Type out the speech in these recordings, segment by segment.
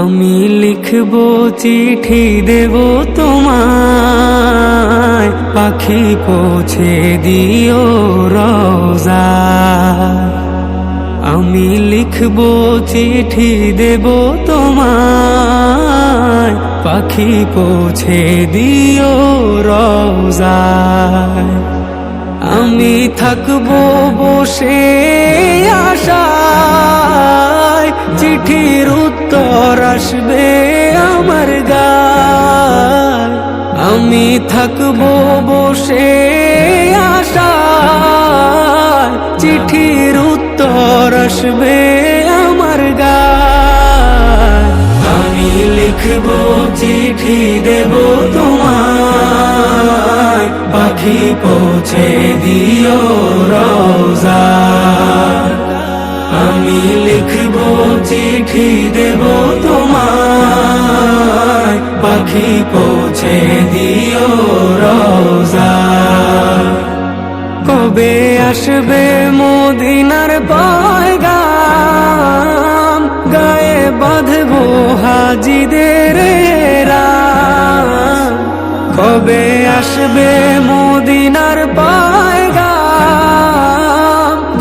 আমি লিখবো চিঠি দেব তোমায়, পাখি পৌঁছে দিও রওজায়। আমি লিখবো চিঠি দেব তোমায়, পাখি পৌঁছে দিও রওজায়। আমি থাকবো বসে আশায়, চিঠির উত্তর আসবে আমার গায়। আমি থাকবো বসে আশায়, চিঠির উত্তর আসবে আমার গায়। আমি লিখবো চিঠি দেব তোমায়, পাখি পৌঁছে দিও রওজায়। আমি লিখবো চিঠি দেব তোমায়, পাখি পৌঁছে দিও রওজায়। কবে আসবে মদিনার পয়গাম, গায়ে বাঁধবো হাজিদের রাম। কবে আসবে মদিনার পয়গাম,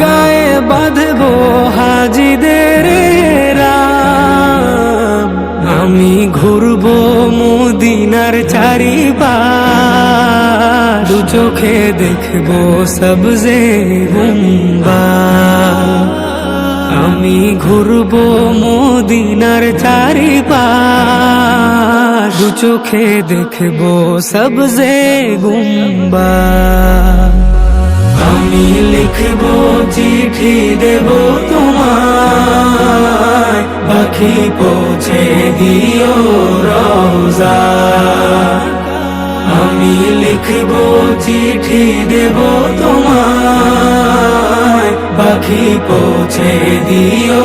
গায়ে বাঁধবো হাজিদের রাম। আমি ঘুরবো মদিনার চারিপাশ, দু চোখে দেখবো সবজে গুম্বাদ। আমি ঘুরবো মদিনার চারিপাশ, দু চোখে দেখবো সবজে গুম্বাদ। আমি লিখবো চিঠি দেব তোমায়, পাখি পৌঁছে দিও রওজায়। আমি লিখবো চিঠি দেব তোমায়, পাখি পৌঁছে দিও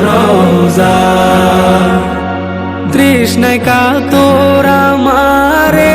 রওজায়। তৃষ্ণায় কাতর আমারে